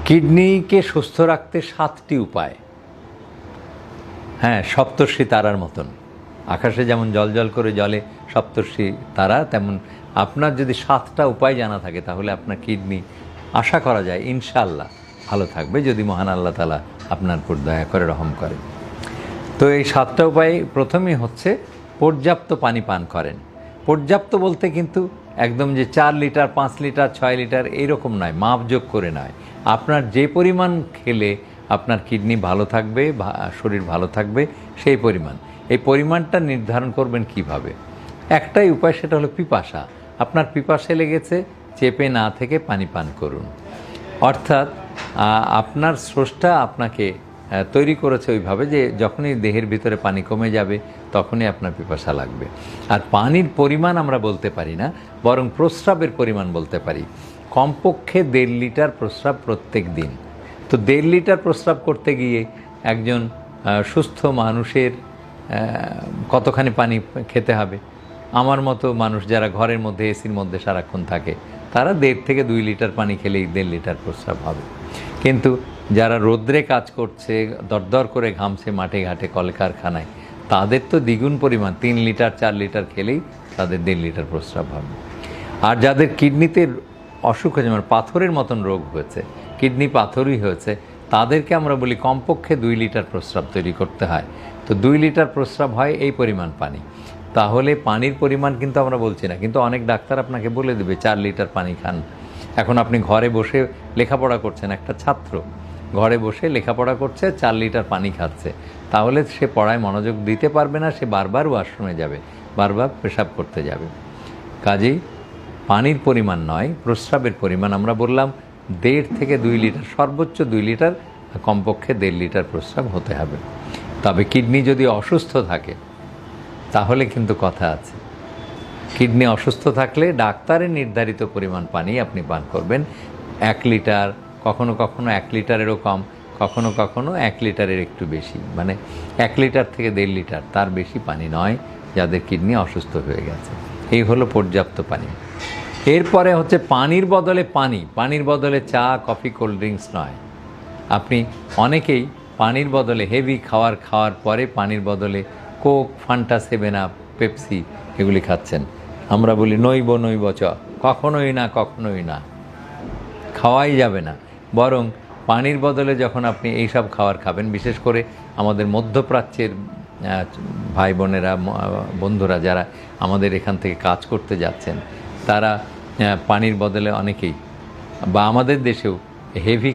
কিডনিকে সুস্থ রাখতে 7টি উপায়। হ্যাঁ, সপ্তর্ষি তারার মতন। আকাশে যেমন জ্বলজ্বল করে জ্বলে সপ্তর্ষি তারা, তেমন আপনার যদি 7টা উপায় জানা থাকে তাহলে আপনার কিডনি আশা করা যায় ইনশাআল্লাহ ভালো থাকবে, যদি মহান আল্লাহ তাআলা আপনার উপর দয়া করে রহম করে। তো এই 7টা উপায় প্রথমেই হচ্ছে পর্যাপ্ত পানি পান করেন। পর্যাপ্ত বলতে কিন্তু একদম যে 4 লিটার 5 লিটার 6 লিটার এইরকম নয়, মাপযোগ করে নয়। আপনার যে পরিমাণ খেলে আপনার কিডনি ভালো থাকবে, শরীর ভালো থাকবে, সেই পরিমাণ। এই পরিমাণটা নির্ধারণ করবেন কিভাবে? একটাই উপায়, সেটা হলো পিপাসা। আপনার পিপাসে লেগেছে, চেপে না থেকে পানি পান করুন। অর্থাৎ আপনার স্রষ্টা আপনাকে তৈরি করেছে ওইভাবে যে যখনই দেহের ভিতরে পানি কমে যাবে তখনই আপনার পিপাসা লাগবে। আর পানির পরিমাণ আমরা বলতে পারি না, বরং প্রস্রাবের পরিমাণ বলতে পারি। কমপক্ষে 1.5 লিটার প্রস্রাব প্রত্যেক দিন। তো 1.5 লিটার প্রস্রাব করতে গিয়ে একজন সুস্থ মানুষের কতখানি পানি খেতে হবে? আমার মতো মানুষ যারা ঘরের মধ্যে এসির মধ্যে সারাক্ষণ থাকে, তারা 1.5 থেকে 2 লিটার পানি খেলেই 1.5 লিটার প্রস্রাব হবে। কিন্তু যারা রোদ্রে কাজ করছে, দরদর করে ঘামছে মাঠে ঘাটে কলকারখানায়, তাদের তো দ্বিগুণ পরিমাণ, 3 লিটার 4 লিটার খেলেই তাদের 1.5 লিটার প্রস্রাব হবে। আর যাদের কিডনিতে অসুখ হয়েছে, মানে পাথরের মতন রোগ হয়েছে, কিডনি পাথরই হয়েছে, তাদেরকে আমরা বলি কমপক্ষে 2 লিটার প্রস্রাব তৈরি করতে হয়। তো 2 লিটার প্রস্রাব হয় এই পরিমাণ পানি। তাহলে পানির পরিমাণ কিন্তু আমরা বলছি না, কিন্তু অনেক ডাক্তার আপনাকে বলে দেবে 4 লিটার পানি খান। এখন আপনি ঘরে বসে লেখাপড়া করছেন, একটা ছাত্র ঘরে বসে লেখাপড়া করছে, 4 লিটার পানি খাচ্ছে, তাহলে সে পড়ায় মনোযোগ দিতে পারবে না, সে বারবার ওয়াশরুমে যাবে, বারবার পেশাব করতে যাবে। কাজেই পানির পরিমাণ নয়, প্রস্রাবের পরিমাণ। আমরা বললাম 1.5 থেকে 2 লিটার, সর্বোচ্চ 2 লিটার, কমপক্ষে 1.5 লিটার প্রস্রাব হতে হবে। তবে কিডনি যদি অসুস্থ থাকে তাহলে কিন্তু কথা আছে। কিডনি অসুস্থ থাকলে ডাক্তারের নির্ধারিত পরিমাণ পানি আপনি পান করবেন। 1 লিটার, কখনো কখনো 1 লিটারেরও কম, কখনো কখনো 1 লিটারের একটু বেশি, মানে 1 লিটার থেকে 1.5 লিটার, তার বেশি পানি নয় যাদের কিডনি অসুস্থ হয়ে গেছে। এই হলো পর্যাপ্ত পানি। এরপরে হচ্ছে পানির বদলে পানি, পানির বদলে চা, কফি, কোল্ড ড্রিঙ্কস নয়। আপনি অনেকেই পানির বদলে হেভি খাওয়ার পরে পানির বদলে কোক, ফান্টা, 7 আপ, পেপসি এগুলি খাচ্ছেন। আমরা বলি নইব চ, কখনোই না, কখনোই না, খাওয়াই যাবে না। বরং পানির বদলে যখন আপনি এইসব খাবার খাবেন, বিশেষ করে আমাদের মধ্যপ্রাচ্যের ভাই বোনেরা, বন্ধুরা যারা আমাদের এখান থেকে কাজ করতে যাচ্ছেন, তারা পানির বদলে অনেকেই, বা আমাদের দেশেও হেভি